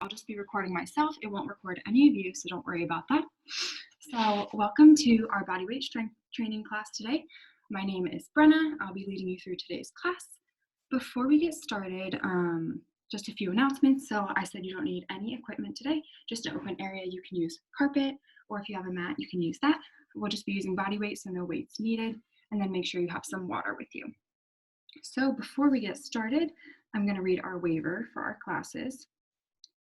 I'll just be recording myself. It won't record any of you, so don't worry about that. So welcome to our bodyweight strength training class today. My name is Brenna. I'll be leading you through today's class. Before we get started, just a few announcements. So I said you don't need any equipment today, just an open area. You can use carpet, or if you have a mat, you can use that. We'll just be using body weight, so no weights needed, and then make sure you have some water with you. So before we get started, I'm going to read our waiver for our classes.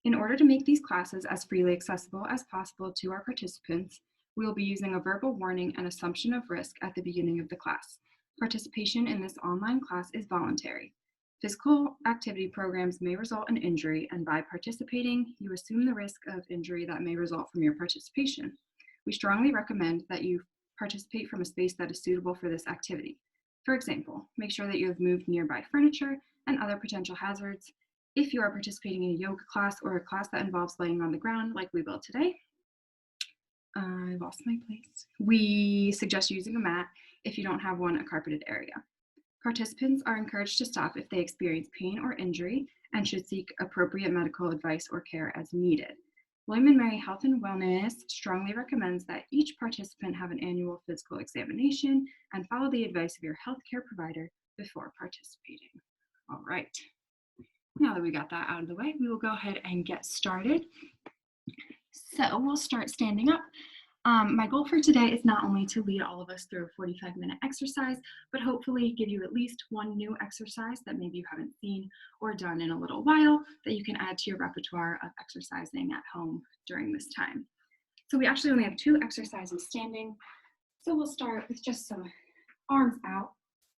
In order to make these classes as freely accessible as possible to our participants, we will be using a verbal warning and assumption of risk at the beginning of the class. Participation in this online class is voluntary. Physical activity programs may result in injury, and by participating, you assume the risk of injury that may result from your participation. We strongly recommend that you participate from a space that is suitable for this activity. For example, make sure that you have moved nearby furniture and other potential hazards. If you are participating in a yoga class or a class that involves laying on the ground like we will today, I lost my place. We suggest using a mat. If you don't have one, a carpeted area. Participants are encouraged to stop if they experience pain or injury and should seek appropriate medical advice or care as needed. William & Mary Health and Wellness strongly recommends that each participant have an annual physical examination and follow the advice of your healthcare provider before participating. All right, now that we got that out of the way, we will go ahead and get started. So we'll start standing up. My goal for today is not only to lead all of us through a 45-minute exercise, but hopefully give you at least one new exercise that maybe you haven't seen or done in a little while that you can add to your repertoire of exercising at home during this time. So we actually only have 2 exercises standing. So we'll start with just some arms out,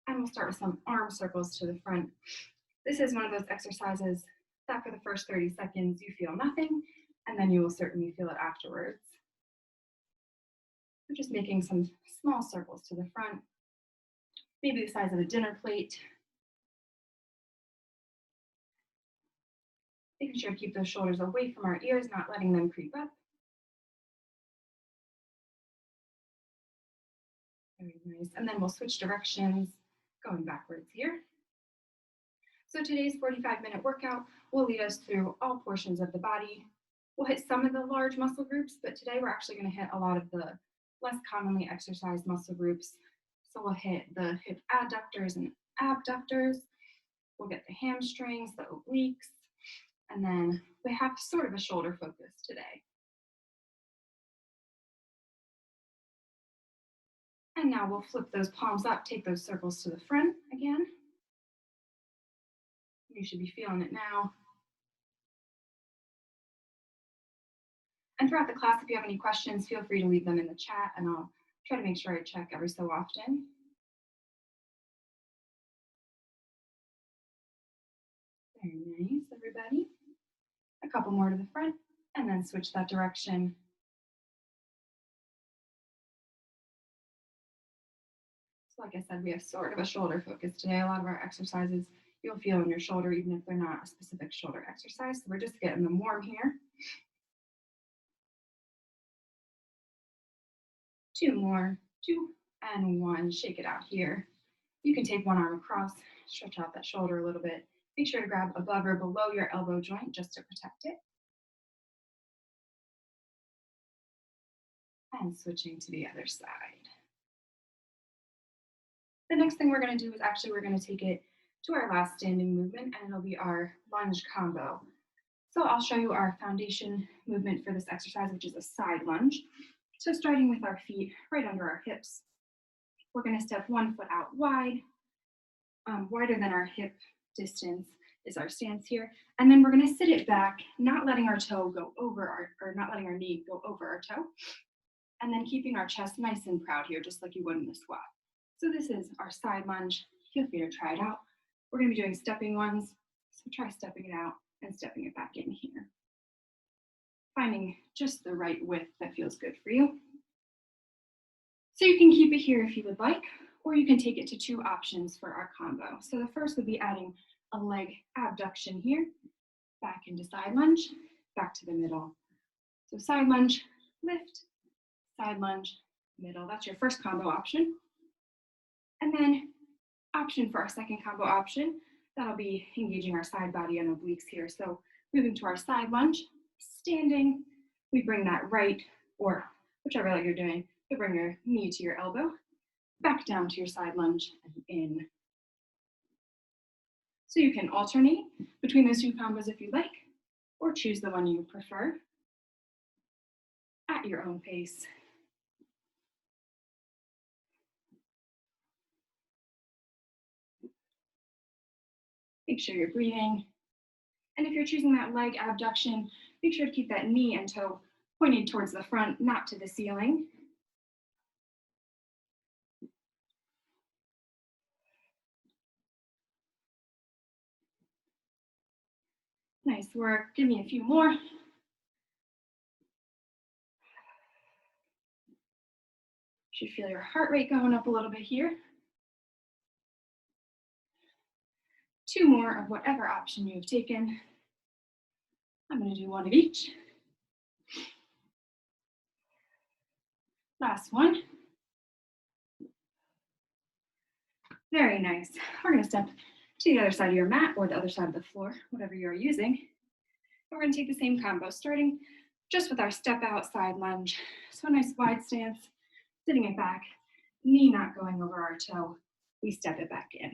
and we'll start with some arm circles to the front. This is one of those exercises that for the first 30 seconds you feel nothing, and then you will certainly feel it afterwards. We're just making some small circles to the front, maybe the size of a dinner plate. Making sure to keep those shoulders away from our ears, not letting them creep up. Very nice. And then we'll switch directions, going backwards here. So today's 45-minute workout will lead us through all portions of the body. We'll hit some of the large muscle groups, but today we're actually going to hit a lot of the less commonly exercised muscle groups. So we'll hit the hip adductors and abductors. We'll get the hamstrings, the obliques, and then we have sort of a shoulder focus today. And now we'll flip those palms up, take those circles to the front again. You should be feeling it now. And throughout the class, if you have any questions, feel free to leave them in the chat, and I'll try to make sure I check every so often. Very nice, everybody. A couple more to the front, and then switch that direction. So like I said, we have sort of a shoulder focus today. A lot of our exercises you'll feel in your shoulder, even if they're not a specific shoulder exercise. So we're just getting them warm here. 2 more, 2 and 1, shake it out here. You can take one arm across, stretch out that shoulder a little bit. Make sure to grab above or below your elbow joint just to protect it. And switching to the other side. The next thing we're going to do is actually we're going to take it to our last standing movement, and it'll be our lunge combo. So I'll show you our foundation movement for this exercise, which is a side lunge. So starting with our feet right under our hips, we're going to step 1 foot out wide, wider than our hip distance is our stance here. And then we're going to sit it back, not letting our toe go over not letting our knee go over our toe. And then keeping our chest nice and proud here, just like you would in a squat. So this is our side lunge. Feel free to try it out. We're going to be doing stepping ones. So try stepping it out and stepping it back in here. Finding just the right width that feels good for you. So you can keep it here if you would like, or you can take it to 2 options for our combo. So the first would be adding a leg abduction here, back into side lunge, back to the middle. So side lunge, lift, side lunge, middle. That's your first combo option. And then option for our second combo option, that'll be engaging our side body and obliques here. So Moving to our side lunge, standing, we bring that right, or whichever leg you're doing, you bring your knee to your elbow, back down to your side lunge and in. So you can alternate between those two combos if you'd like, or choose the one you prefer at your own pace. Make sure you're breathing. And if you're choosing that leg abduction, make sure to keep that knee and toe pointed towards the front, not to the ceiling. Nice work. Give me a few more. Should feel your heart rate going up a little bit here. 2 more of whatever option you've taken. I'm going to do 1 of each. Last one. Very nice. We're going to step to the other side of your mat or the other side of the floor, whatever you're using. And we're going to take the same combo, starting just with our step out side lunge. So a nice wide stance, sitting it back, knee not going over our toe. We step it back in.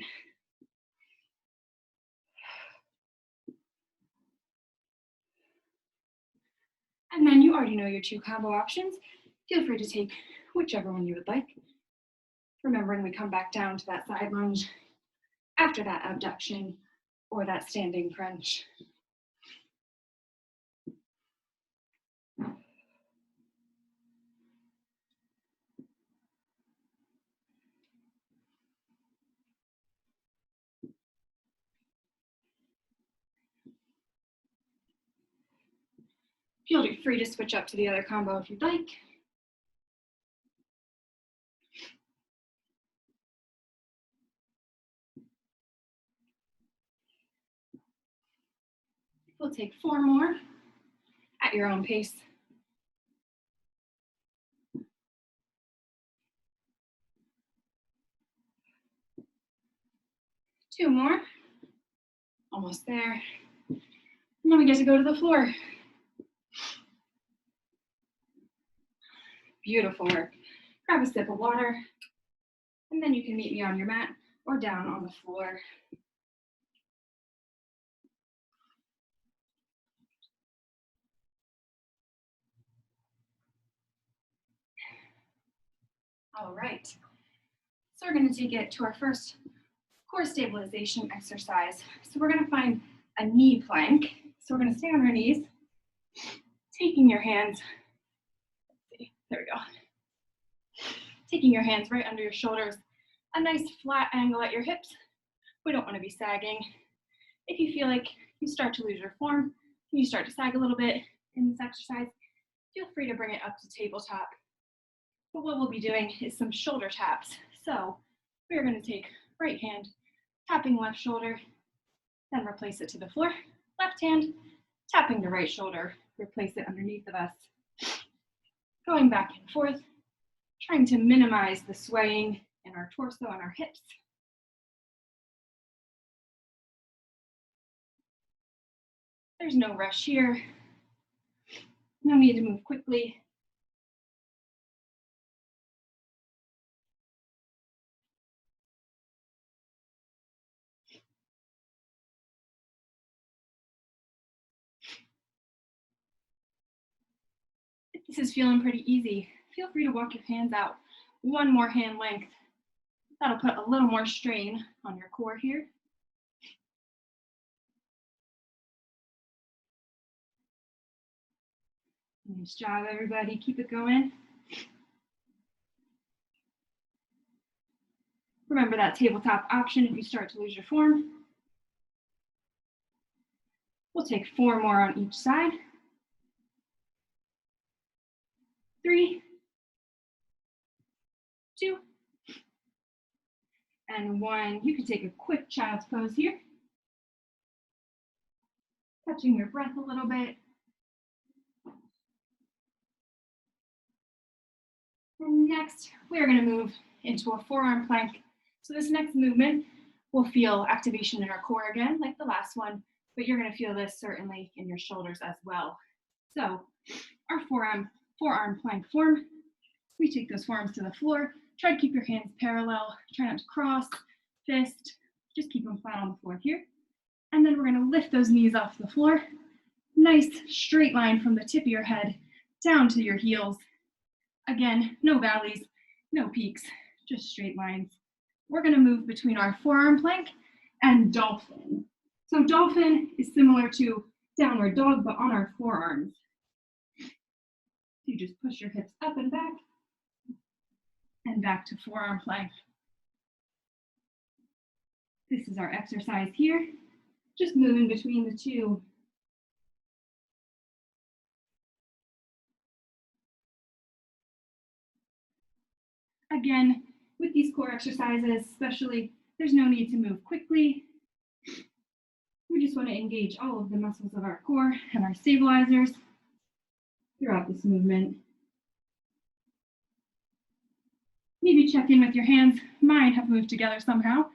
And then you already know your 2 combo options. Feel free to take whichever one you would like. Remembering we come back down to that side lunge after that abduction or that standing crunch. Feel free to switch up to the other combo if you'd like. We'll take 4 more at your own pace. Two more. Almost there. And then we get to go to the floor. Beautiful work. Grab a sip of water, and then you can meet me on your mat or down on the floor. All right. So we're going to take it to our first core stabilization exercise. So we're going to find a knee plank. So we're going to stay on our knees, taking your hands, there we go. Taking your hands right under your shoulders, a nice flat angle at your hips. We don't want to be sagging. If you feel like you start to lose your form, you start to sag a little bit in this exercise, feel free to bring it up to tabletop. But what we'll be doing is some shoulder taps. So we're going to take right hand, tapping left shoulder, then replace it to the floor. Left hand, tapping the right shoulder, replace it underneath of us. Going back and forth, trying to minimize the swaying in our torso and our hips. There's no rush here. No need to move quickly. If this is feeling pretty easy, feel free to walk your hands out 1 more hand length. That'll put a little more strain on your core here. Nice job, everybody. Keep it going. Remember that tabletop option if you start to lose your form. We'll take 4 more on each side. 3, 2, and 1. You can take a quick child's pose here. Catching your breath a little bit. And next, we're going to move into a forearm plank. So this next movement will feel activation in our core again, like the last one, but you're gonna feel this certainly in your shoulders as well. So our forearm plank form, we take those forearms to the floor, try to keep your hands parallel, try not to cross, fist, just keep them flat on the floor here. And then we're gonna lift those knees off the floor. Nice straight line from the tip of your head down to your heels. Again, no valleys, no peaks, just straight lines. We're gonna move between our forearm plank and dolphin. So dolphin is similar to downward dog, but on our forearms. You just push your hips up and back to forearm plank. This is our exercise here. Just moving between the two. Again, with these core exercises, especially, there's no need to move quickly. We just want to engage all of the muscles of our core and our stabilizers throughout this movement. Maybe check in with your hands. Mine have moved together somehow.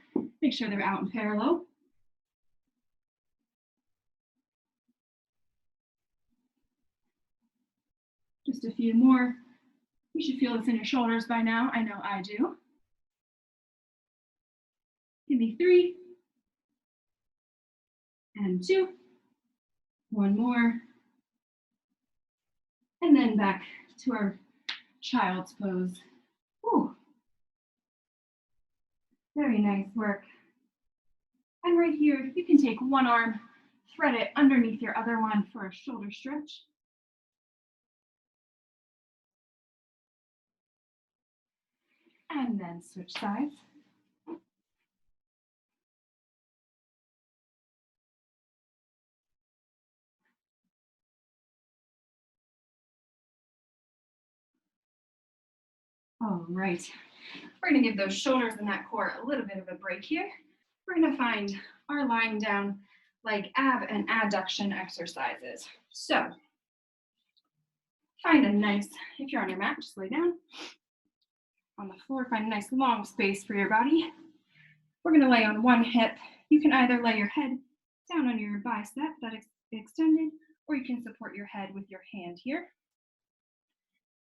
Make sure they're out in parallel. Just a few more. You should feel this in your shoulders by now. I know I do. Give me 3 and 2. One more. And then back to our child's pose. Whew. Very nice work. And right here, you can take one arm, thread it underneath your other one for a shoulder stretch. And then switch sides. All right, we're gonna give those shoulders and that core a little bit of a break here. We're gonna find our lying down like ab and adduction exercises. So find a nice, if you're on your mat, just lay down on the floor, find a nice long space for your body. We're gonna lay on one hip. You can either lay your head down on your bicep that is extended, or you can support your head with your hand here.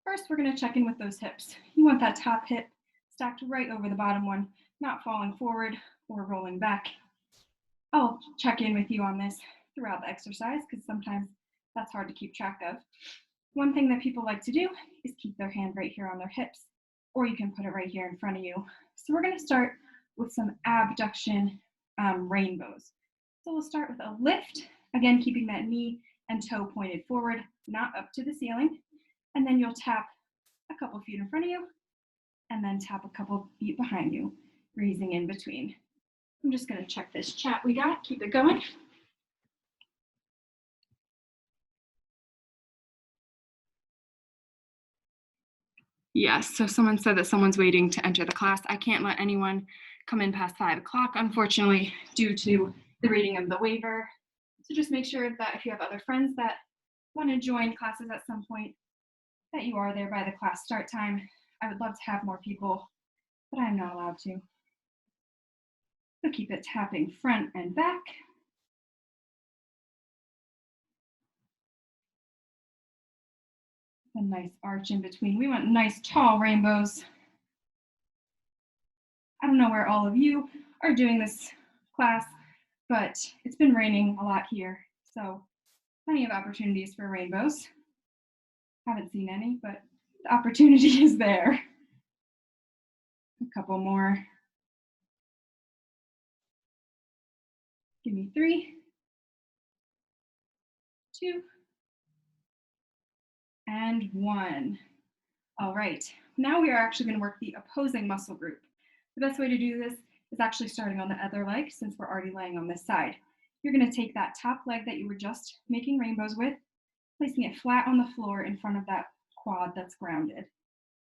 First, we're gonna check in with those hips. You want that top hip stacked right over the bottom one, not falling forward or rolling back. I'll check in with you on this throughout the exercise because sometimes that's hard to keep track of. One thing that people like to do is keep their hand right here on their hips, or you can put it right here in front of you. So we're gonna start with some abduction rainbows. So we'll start with a lift, again, keeping that knee and toe pointed forward, not up to the ceiling. And then you'll tap a couple feet in front of you, and then tap a couple feet behind you, raising in between. I'm just gonna check this chat we got, keep it going. Yes, so someone said that someone's waiting to enter the class. I can't let anyone come in past 5 o'clock, unfortunately, due to the reading of the waiver. So just make sure that if you have other friends that want to join classes at some point, that you are there by the class start time. I would love to have more people, but I'm not allowed to. So keep it tapping front and back. A nice arch in between. We want nice tall rainbows. I don't know where all of you are doing this class, but it's been raining a lot here, so plenty of opportunities for rainbows. Haven't seen any, but the opportunity is there. A couple more. Give me 3, 2, and 1. All right, now we are actually going to work the opposing muscle group. The best way to do this is actually starting on the other leg since we're already laying on this side. You're going to take that top leg that you were just making rainbows with, placing it flat on the floor in front of that quad that's grounded.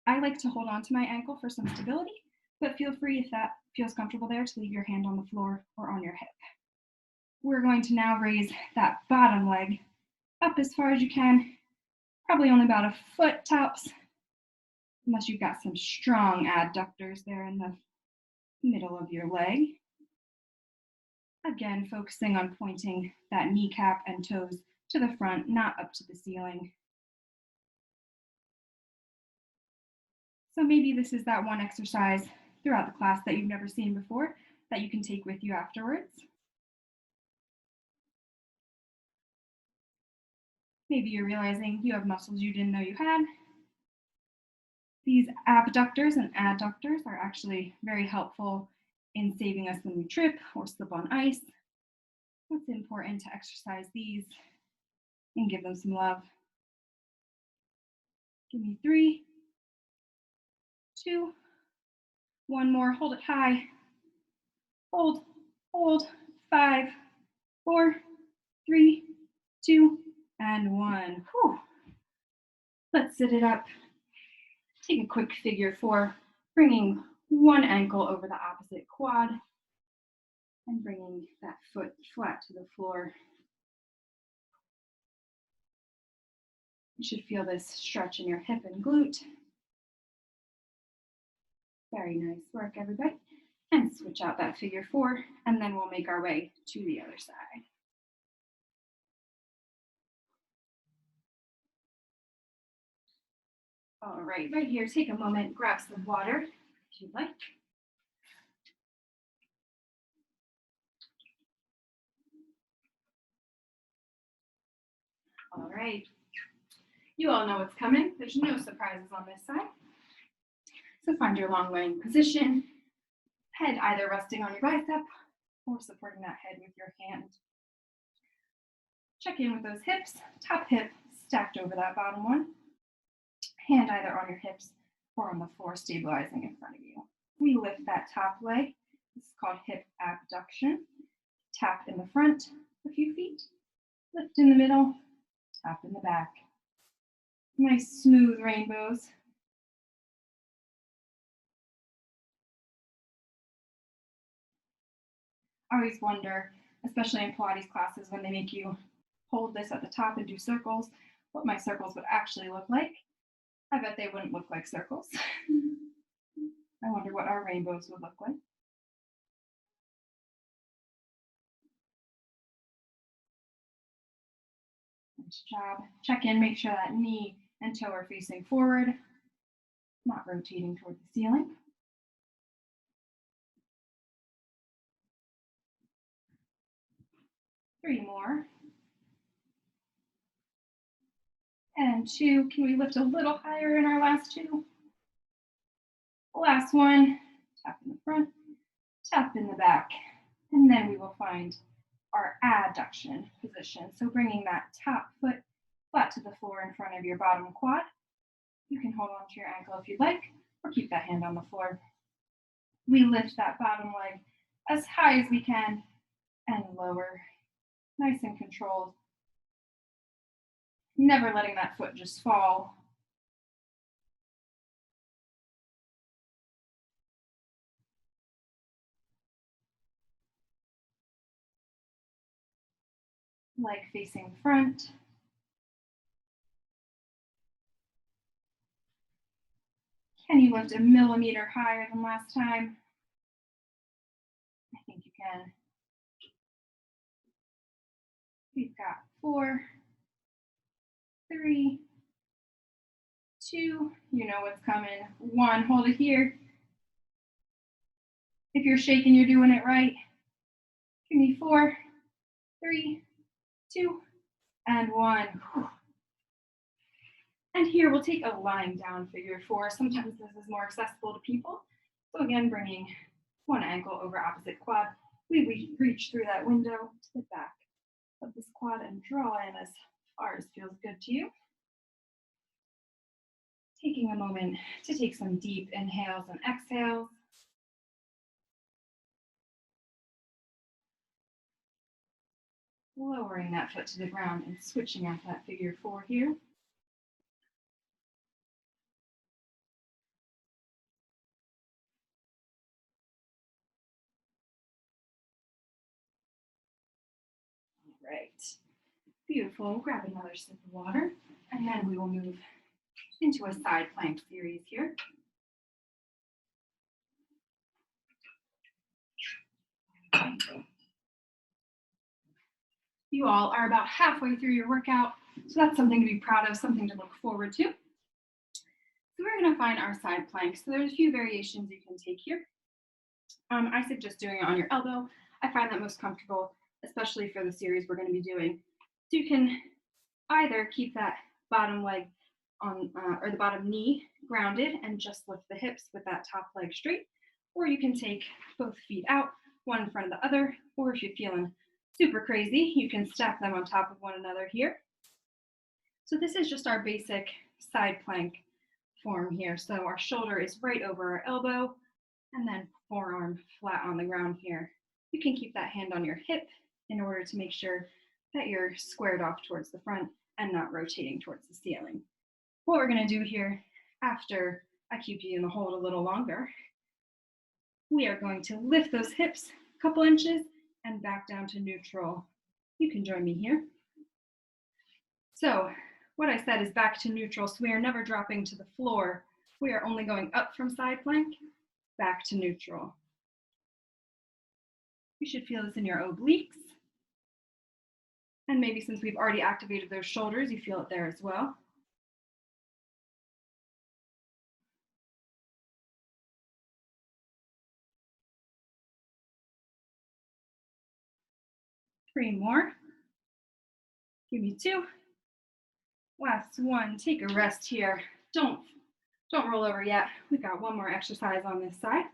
I like to hold on to my ankle for some stability, but feel free if that feels comfortable there to leave your hand on the floor or on your hip. We're going to now raise that bottom leg up as far as you can, probably only about a foot tops, unless you've got some strong adductors there in the middle of your leg. Again, focusing on pointing that kneecap and toes to the front, not up to the ceiling. So maybe this is that one exercise throughout the class that you've never seen before that you can take with you afterwards. Maybe you're realizing you have muscles you didn't know you had. These abductors and adductors are actually very helpful in saving us when we trip or slip on ice. So it's important to exercise these and give them some love. Give me 3, 2, 1 more, hold it high. Hold, hold, 5, 4, 3, 2, and 1. Whew. Let's sit it up. Take a quick figure 4, bringing one ankle over the opposite quad and bringing that foot flat to the floor. You should feel this stretch in your hip and glute. Very nice work, everybody. And switch out that figure 4, and then we'll make our way to the other side. All right here, take a moment, grab some water if you'd like. All right, you all know what's coming. There's no surprises on this side. So find your long laying position, head either resting on your bicep or supporting that head with your hand. Check in with those hips, top hip stacked over that bottom one. Hand either on your hips or on the floor, stabilizing in front of you. We lift that top leg. This is called hip abduction. Tap in the front a few feet, lift in the middle, tap in the back. Nice smooth rainbows. I always wonder, especially in Pilates classes, when they make you hold this at the top and do circles, what my circles would actually look like. I bet they wouldn't look like circles. I wonder what our rainbows would look like. Nice job. Check in, make sure that knee and toe are facing forward, not rotating toward the ceiling. Three more. And 2. Can we lift a little higher in our last 2? Last one. Tap in the front, tap in the back, and then we will find our adduction position. So bringing that top foot flat to the floor in front of your bottom quad. You can hold on to your ankle if you'd like, or keep that hand on the floor. We lift that bottom leg as high as we can and lower, nice and controlled. Never letting that foot just fall. Leg facing front. Can you lift a millimeter higher than last time? I think you can. We've got 4, 3, 2, you know what's coming. 1, hold it here. If you're shaking, you're doing it right. Give me 4, 3, 2, and 1. And here we'll take a lying down figure 4. Sometimes this is more accessible to people. So again, bringing one ankle over opposite quad. We reach through that window to the back of this quad and draw in as far as feels good to you. Taking a moment to take some deep inhales and exhales. Lowering that foot to the ground and switching out that figure 4 here. All right, beautiful. Grab another sip of water, and then we will move into a side plank series here. You all are about halfway through your workout, so that's something to be proud of, something to look forward to. So we're going to find our side plank. So there's a few variations you can take here. I suggest doing it on your elbow. I find that most comfortable, especially for the series we're going to be doing. So you can either keep that bottom leg on, or the bottom knee grounded and just lift the hips with that top leg straight, or you can take both feet out, one in front of the other, or if you're feeling super crazy, you can stack them on top of one another here. So this is just our basic side plank form here. So our shoulder is right over our elbow, and then forearm flat on the ground here. You can keep that hand on your hip in order to make sure that you're squared off towards the front and not rotating towards the ceiling. What we're going to do here, after I keep you in the hold a little longer, we are going to lift those hips a couple inches and back down to neutral. You can join me here. So what I said is back to neutral, so we are never dropping to the floor. We are only going up from side plank, back to neutral. You should feel this in your obliques. And maybe since we've already activated those shoulders, you feel it there as well. Three more. Give me two. Last one. Take a rest here. Don't roll over yet. We've got one more exercise on this side.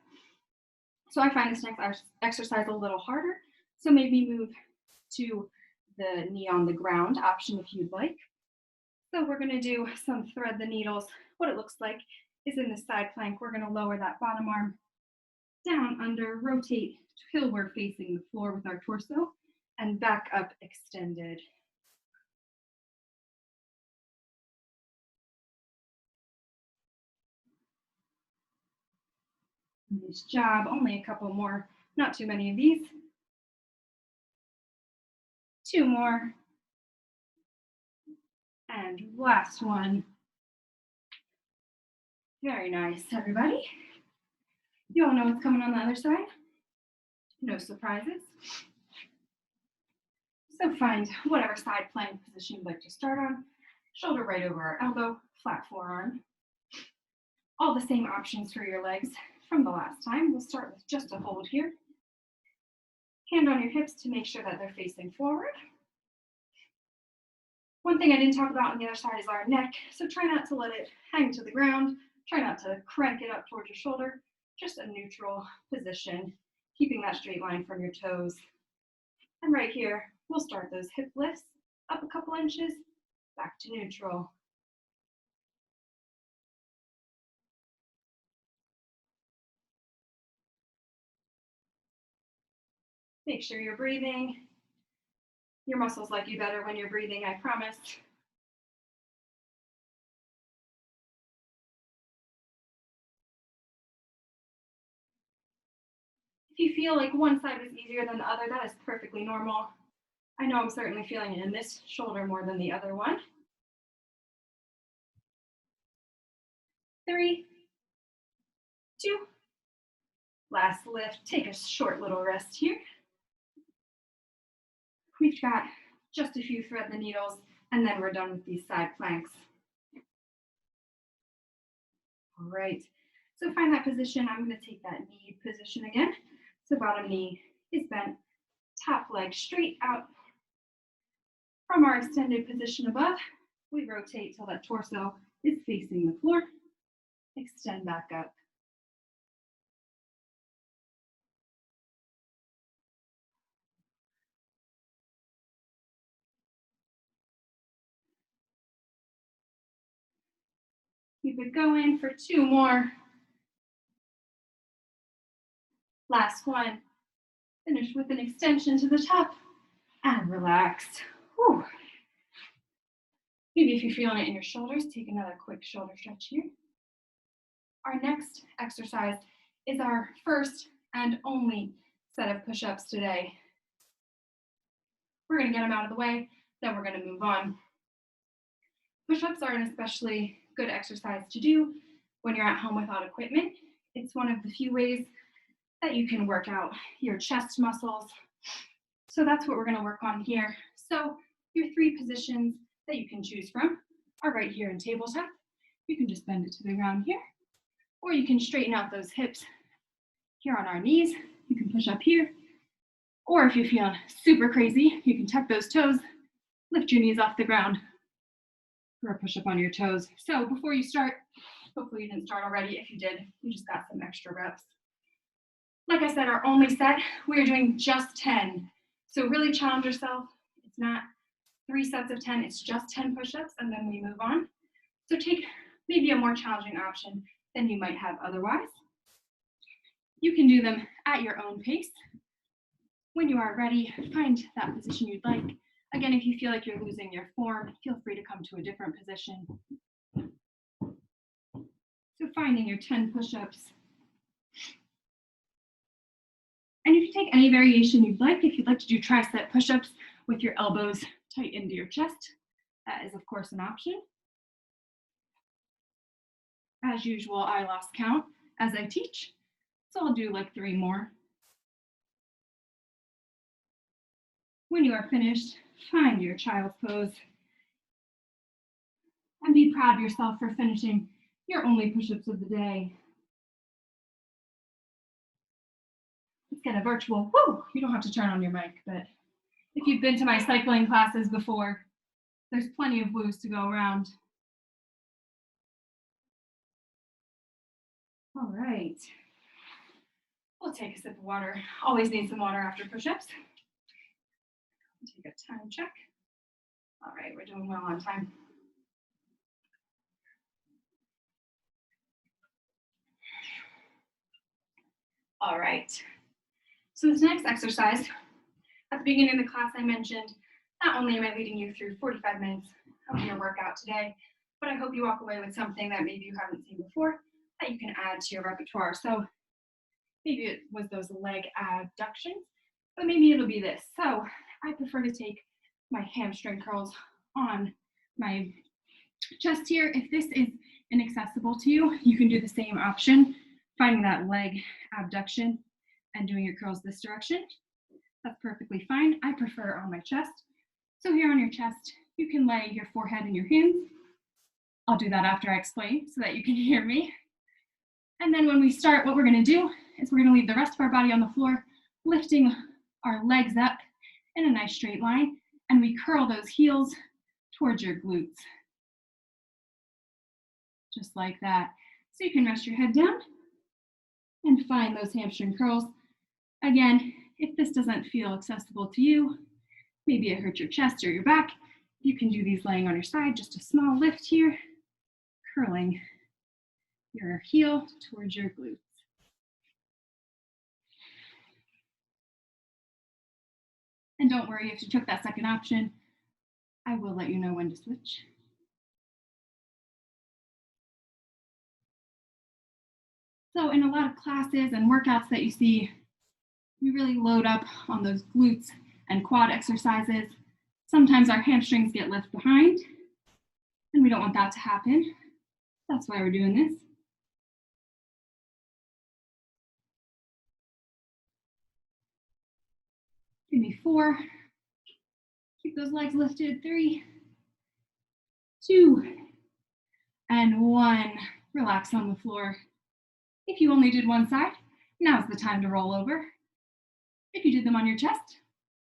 So I find this next exercise a little harder. So maybe move to the knee on the ground option if you'd like. So we're going to do some thread the needles. What it looks like is in the side plank, we're going to lower that bottom arm down under, rotate till we're facing the floor with our torso, and back up extended. Nice job. Only a couple more, not too many of these. Two more. And last one. Very nice, everybody. You all know what's coming on the other side. No surprises. So find whatever side plank position you'd like to start on. Shoulder right over our elbow, flat forearm. All the same options for your legs from the last time. We'll start with just a hold here. Hand on your hips to make sure that they're facing forward. One thing I didn't talk about on the other side is our neck, so try not to let it hang to the ground. Try not to crank it up towards your shoulder. Just a neutral position, keeping that straight line from your toes. And right here, we'll start those hip lifts up a couple inches, back to neutral. Make sure you're breathing. Your muscles like you better when you're breathing, I promise. If you feel like one side is easier than the other, that is perfectly normal. I know I'm certainly feeling it in this shoulder more than the other one. 3, 2, last lift. Take a short little rest here. We've got just a few thread the needles, and then we're done with these side planks. All right, so find that position. I'm going to take that knee position again. So bottom knee is bent, top leg straight out. From our extended position above, we rotate till that torso is facing the floor. Extend back up. Keep it going for 2 more. Last one. Finish with an extension to the top and relax. Whew. Maybe if you're feeling it in your shoulders, take another quick shoulder stretch here. Our next exercise is our first and only set of push-ups today. We're going to get them out of the way, then we're going to move on. Push-ups are an especially good exercise to do when you're at home without equipment. It's one of the few ways that you can work out your chest muscles. So that's what we're going to work on here. So your 3 positions that you can choose from are right here in tabletop. You can just bend it to the ground here, or you can straighten out those hips here on our knees. You can push up here, or if you're feeling super crazy, you can tuck those toes, lift your knees off the ground for a push-up on your toes. So before you start, hopefully you didn't start already. If you did, you just got some extra reps. Like I said, our only set, we are doing just 10. So really challenge yourself. It's not 3 sets of 10, it's just 10 push-ups, and then we move on. So take maybe a more challenging option than you might have otherwise. You can do them at your own pace. When you are ready, find that position you'd like. Again, if you feel like you're losing your form, feel free to come to a different position. So finding your 10 push-ups. And you can take any variation you'd like. If you'd like to do tricep push-ups with your elbows tight into your chest, that is of course an option. As usual, I lost count as I teach, so I'll do like 3 more. When you are finished, find your child's pose and be proud of yourself for finishing your only push-ups of the day. Let's get a virtual woo. You don't have to turn on your mic, but if you've been to my cycling classes before, there's plenty of woos to go around. All right. We'll take a sip of water. Always need some water after push-ups. Take a time check. All right, we're doing well on time. All right. So this next exercise, at the beginning of the class I mentioned, not only am I leading you through 45 minutes of your workout today, but I hope you walk away with something that maybe you haven't seen before that you can add to your repertoire. So maybe it was those leg abductions, but maybe it'll be this. So I prefer to take my hamstring curls on my chest here. If this is inaccessible to you, you can do the same option, finding that leg abduction and doing your curls this direction. That's perfectly fine. I prefer on my chest. So here on your chest, you can lay your forehead in your hands. I'll do that after I explain so that you can hear me. And then when we start, what we're gonna do is we're gonna leave the rest of our body on the floor, lifting our legs up in a nice straight line, and we curl those heels towards your glutes. Just like that. So you can rest your head down and find those hamstring curls. Again, if this doesn't feel accessible to you, maybe it hurts your chest or your back, you can do these laying on your side, just a small lift here, curling your heel towards your glutes. And don't worry if you took that second option, I will let you know when to switch. So in a lot of classes and workouts that you see, we really load up on those glutes and quad exercises. Sometimes our hamstrings get left behind, and we don't want that to happen. That's why we're doing this. Give me 4. Keep those legs lifted. 3, 2, and 1. Relax on the floor. If you only did one side, now's the time to roll over. If you did them on your chest,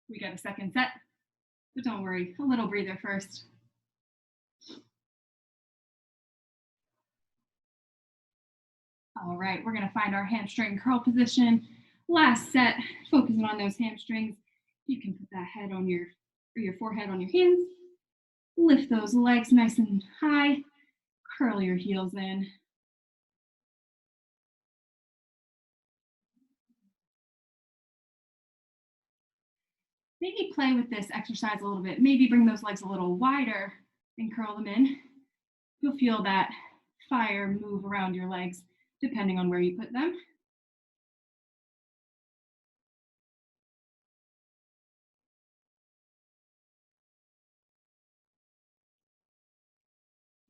we got a second set, but don't worry, a little breather first. All right, we're gonna find our hamstring curl position. Last set, focusing on those hamstrings. You can put that head on your forehead on your hands. Lift those legs nice and high. Curl your heels in. Maybe play with this exercise a little bit. Maybe bring those legs a little wider and curl them in. You'll feel that fire move around your legs depending on where you put them.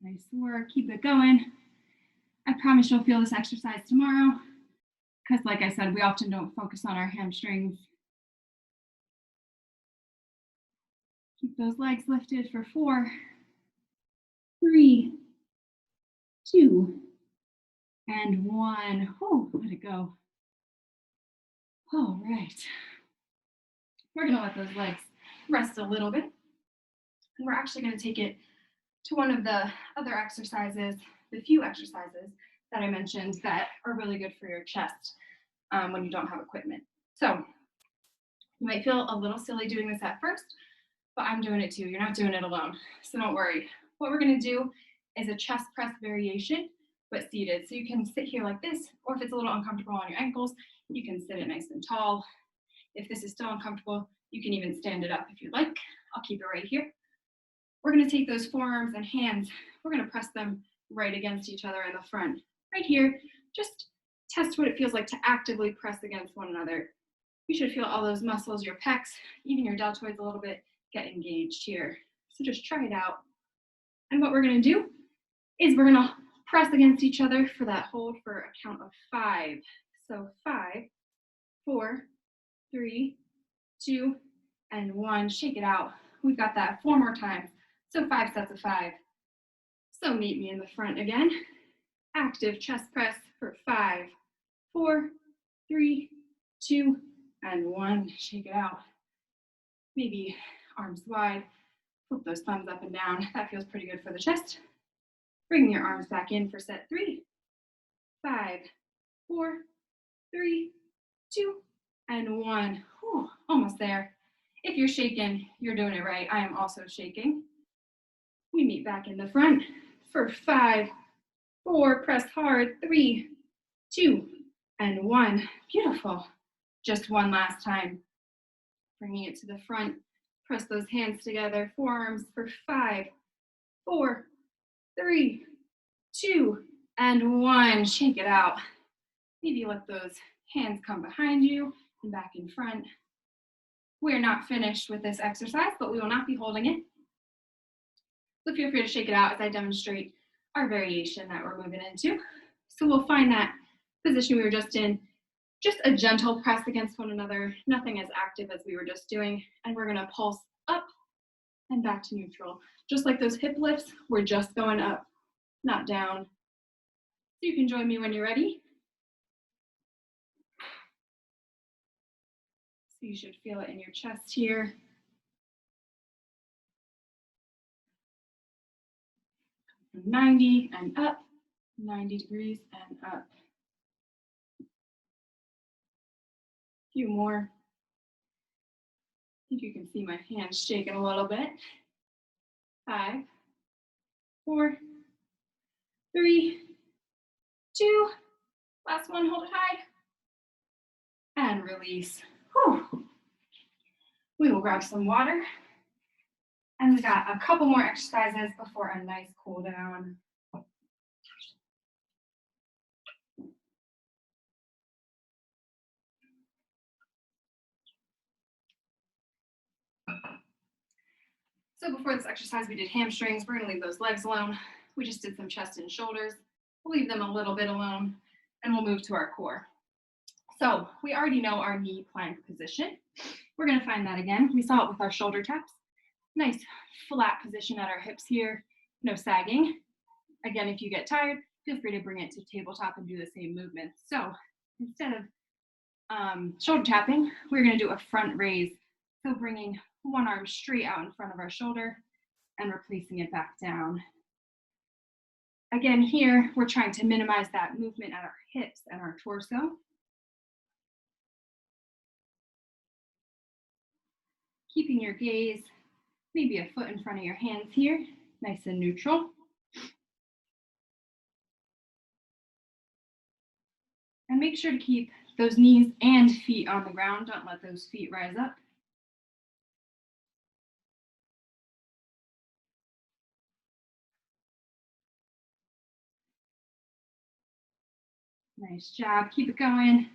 Nice work, keep it going. I promise you'll feel this exercise tomorrow because like I said, we often don't focus on our hamstrings. Keep those legs lifted for 4, 3, 2, and 1. Oh, let it go. All right. We're gonna let those legs rest a little bit. And we're actually gonna take it to one of the other exercises, the few exercises that I mentioned that are really good for your chest when you don't have equipment. So you might feel a little silly doing this at first, but I'm doing it too. You're not doing it alone, so don't worry. What we're gonna do is a chest press variation, but seated. So you can sit here like this, or if it's a little uncomfortable on your ankles, you can sit it nice and tall. If this is still uncomfortable, you can even stand it up if you'd like. I'll keep it right here. We're gonna take those forearms and hands, we're gonna press them right against each other in the front. Right here, just test what it feels like to actively press against one another. You should feel all those muscles, your pecs, even your deltoids a little bit, get engaged here. So just try it out. And what we're gonna do is we're gonna press against each other for that hold for a count of 5. So 5, 4, 3, 2, and 1. Shake it out. We've got that 4 more times. So 5 sets of 5. So meet me in the front again. Active chest press for 5, 4, 3, 2, and 1. Shake it out. Maybe arms wide. Flip those thumbs up and down. That feels pretty good for the chest. Bring your arms back in for set 3. 5, 4, 3, 2, and 1. Whew, almost there. If you're shaking, you're doing it right. I am also shaking. We meet back in the front for 5, 4, press hard, 3, 2, and 1. Beautiful. Just one last time. Bringing it to the front. Press those hands together, forearms for 5, 4, 3, 2, and 1. Shake it out. Maybe let those hands come behind you and back in front. We're not finished with this exercise, but we will not be holding it. So feel free to shake it out as I demonstrate our variation that we're moving into. So we'll find that position we were just in, just a gentle press against one another, nothing as active as we were just doing, and we're gonna pulse up and back to neutral. Just like those hip lifts, we're just going up, not down. So you can join me when you're ready. So you should feel it in your chest here. From 90 and up, 90 degrees and up. A few more. I think you can see my hands shaking a little bit. 5, 4, 3, 2, last one, hold it high. And release. Whew. We will grab some water. And we got a couple more exercises before a nice cool down. So before this exercise, we did hamstrings. We're gonna leave those legs alone. We just did some chest and shoulders. We'll leave them a little bit alone and we'll move to our core. So we already know our knee plank position. We're gonna find that again. We saw it with our shoulder taps. Nice flat position at our hips here, no sagging. Again, if you get tired, feel free to bring it to tabletop and do the same movement. So instead of shoulder tapping, we're gonna do a front raise. So bringing one arm straight out in front of our shoulder and replacing it back down. Again, here, we're trying to minimize that movement at our hips and our torso. Keeping your gaze maybe a foot in front of your hands here, nice and neutral. And make sure to keep those knees and feet on the ground. Don't let those feet rise up. Nice job, keep it going.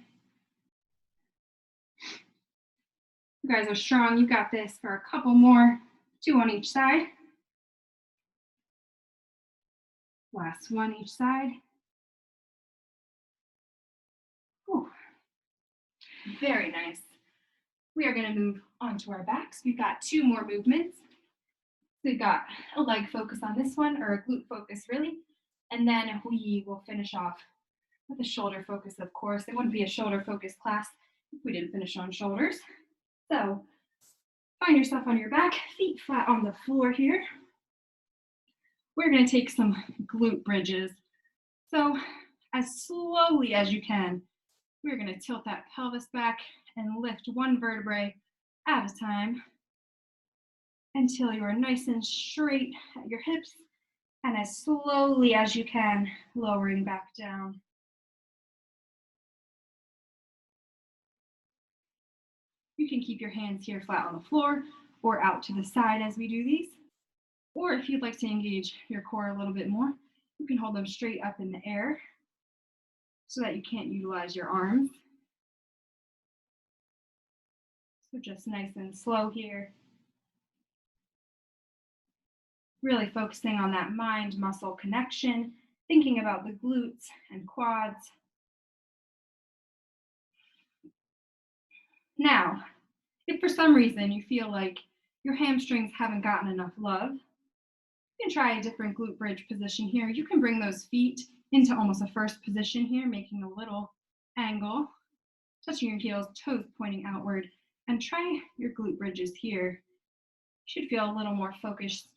You guys are strong, you got this for a couple more, 2 on each side. Last one each side. Whew. Very nice. We are gonna move onto our backs. We've got 2 more movements. So we've got a leg focus on this one, or a glute focus really, and then we will finish off with a shoulder focus, of course. It wouldn't be a shoulder focus class if we didn't finish on shoulders. So find yourself on your back, feet flat on the floor here. We're going to take some glute bridges. So as slowly as you can, we're going to tilt that pelvis back and lift one vertebrae at a time until you're nice and straight at your hips, and as slowly as you can, lowering back down. You can keep your hands here flat on the floor or out to the side as we do these. Or if you'd like to engage your core a little bit more, you can hold them straight up in the air so that you can't utilize your arms. So just nice and slow here. Really focusing on that mind-muscle connection, thinking about the glutes and quads. Now, if for some reason you feel like your hamstrings haven't gotten enough love, you can try a different glute bridge position here. You can bring those feet into almost a first position here, making a little angle, touching your heels, toes pointing outward, and try your glute bridges here. You should feel a little more focus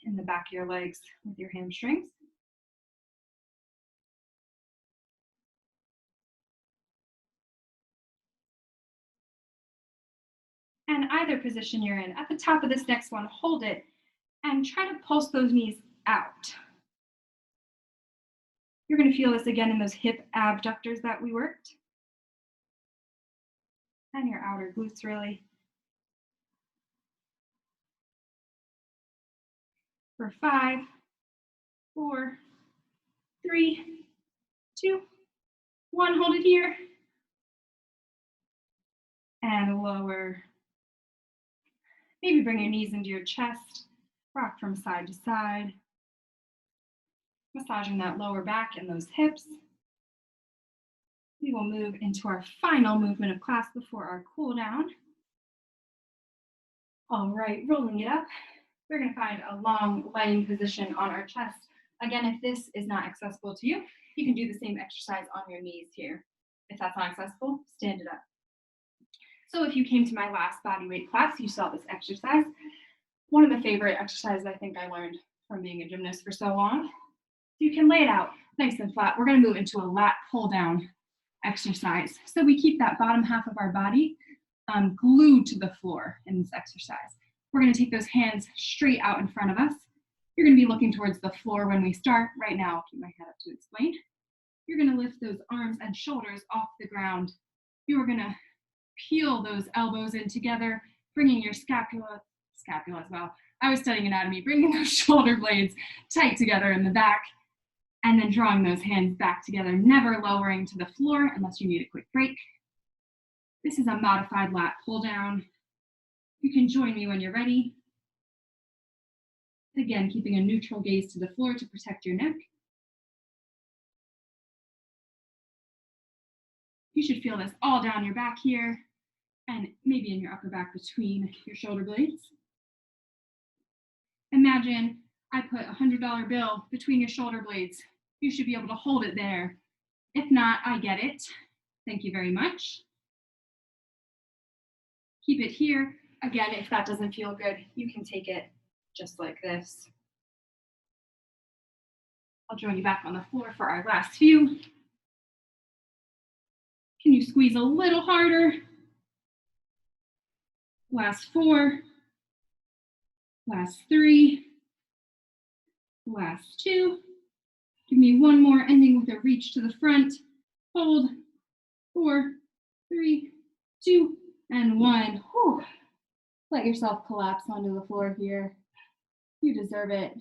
in the back of your legs with your hamstrings. And either position you're in, at the top of this next one, hold it and try to pulse those knees out. You're going to feel this again in those hip abductors that we worked. And your outer glutes really. For 5, 4, 3, 2, 1, hold it here. And lower. Maybe bring your knees into your chest, rock from side to side. Massaging that lower back and those hips. We will move into our final movement of class before our cool down. All right, rolling it up. We're going to find a long laying position on our chest. Again, if this is not accessible to you, you can do the same exercise on your knees here. If that's not accessible, stand it up. So if you came to my last bodyweight class, you saw this exercise. One of the favorite exercises I think I learned from being a gymnast for so long. You can lay it out nice and flat. We're going to move into a lat pull down exercise. So we keep that bottom half of our body glued to the floor in this exercise. We're going to take those hands straight out in front of us. You're going to be looking towards the floor when we start. Right now, I'll keep my head up to explain. You're going to lift those arms and shoulders off the ground. You are going to peel those elbows in together, bringing your scapula as well. I was studying anatomy, bringing those shoulder blades tight together in the back, and then drawing those hands back together, never lowering to the floor unless you need a quick break. This is a modified lat pull down. You can join me when you're ready. Again, keeping a neutral gaze to the floor to protect your neck. You should feel this all down your back here and maybe in your upper back between your shoulder blades. Imagine I put a $100 bill between your shoulder blades. You should be able to hold it there. If not, I get it. Thank you very much. Keep it here. Again, if that doesn't feel good, you can take it just like this. I'll join you back on the floor for our last few. Can you squeeze a little harder? Last 4. Last 3. Last 2. Give me one more, ending with a reach to the front. Hold. 4, 3, 2, and 1. Whew. Let yourself collapse onto the floor here. You deserve it.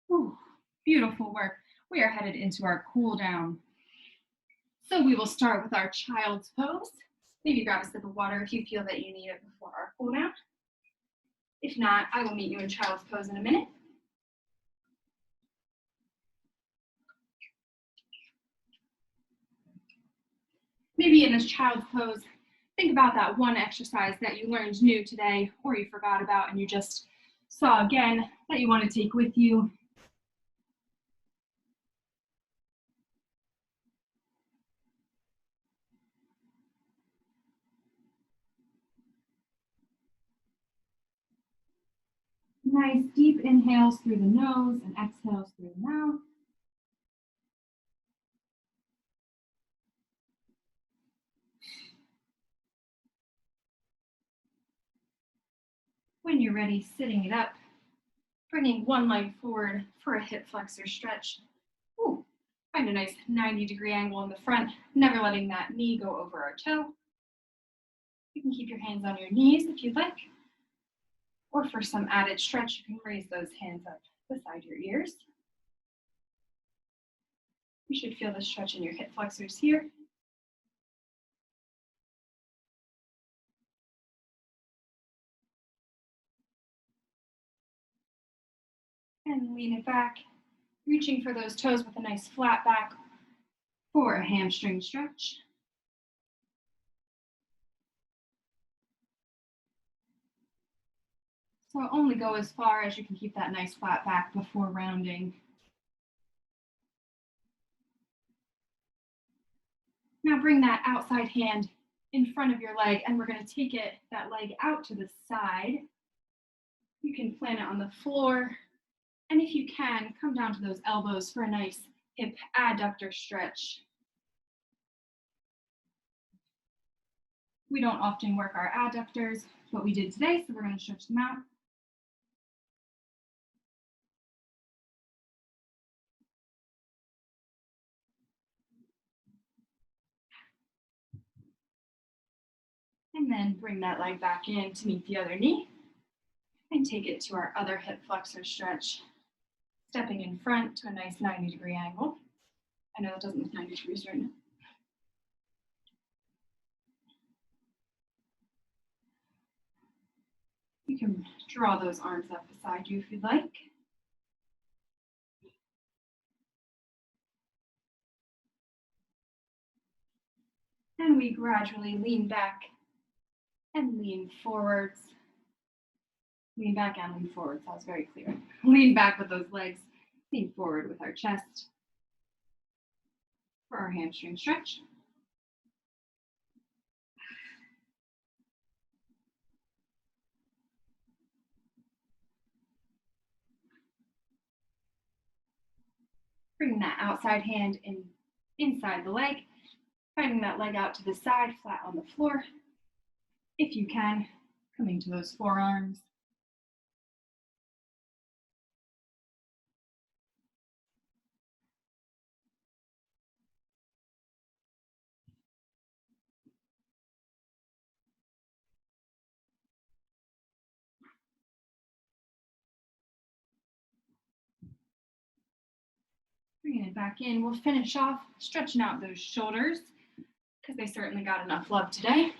Whew. Beautiful work. We are headed into our cool down. So we will start with our child's pose. Maybe grab a sip of water if you feel that you need it before our cool down. If not, I will meet you in child's pose in a minute. Maybe in this child's pose, think about that one exercise that you learned new today or you forgot about and you just saw again that you want to take with you. Nice deep inhales through the nose and exhales through the mouth. When you're ready, sitting it up, bringing one leg forward for a hip flexor stretch. Ooh, find a nice 90-degree angle in the front, never letting that knee go over our toe. You can keep your hands on your knees if you'd like, or for some added stretch, you can raise those hands up beside your ears. You should feel the stretch in your hip flexors here. And lean it back, reaching for those toes with a nice flat back for a hamstring stretch. So only go as far as you can keep that nice flat back before rounding. Now bring that outside hand in front of your leg, and we're going to take that leg out to the side. You can plant it on the floor, and if you can, come down to those elbows for a nice hip adductor stretch. We don't often work our adductors, but we did today, so we're going to stretch them out. And then bring that leg back in to meet the other knee and take it to our other hip flexor stretch, stepping in front to a nice 90-degree angle. I know that doesn't look 90 degrees right now. You can draw those arms up beside you if you'd like. And we gradually lean back and lean forwards. Lean back and lean forwards, that was very clear. Lean back with those legs, lean forward with our chest for our hamstring stretch. Bring that outside hand inside the leg, finding that leg out to the side, flat on the floor. If you can, coming to those forearms. Bringing it back in, we'll finish off stretching out those shoulders because they certainly got enough love today.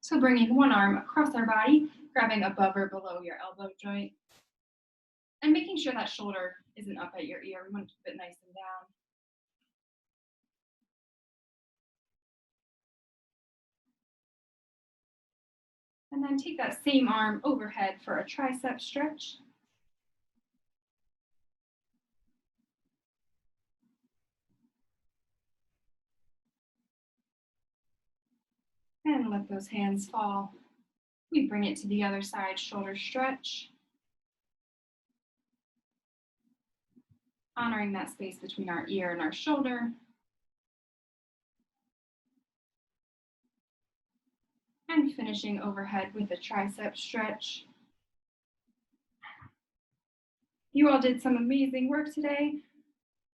So bringing one arm across our body, grabbing above or below your elbow joint, and making sure that shoulder isn't up at your ear. We want to keep it nice and down. And then take that same arm overhead for a tricep stretch. And let those hands fall. We bring it to the other side, shoulder stretch. Honoring that space between our ear and our shoulder. And finishing overhead with a tricep stretch. You all did some amazing work today.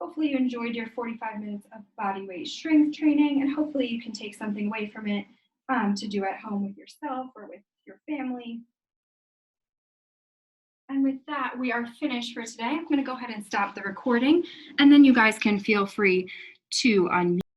Hopefully you enjoyed your 45 minutes of body weight strength training, and hopefully you can take something away from it to do at home with yourself or with your family. And with that, we are finished for today. I'm going to go ahead and stop the recording, and then you guys can feel free to unmute.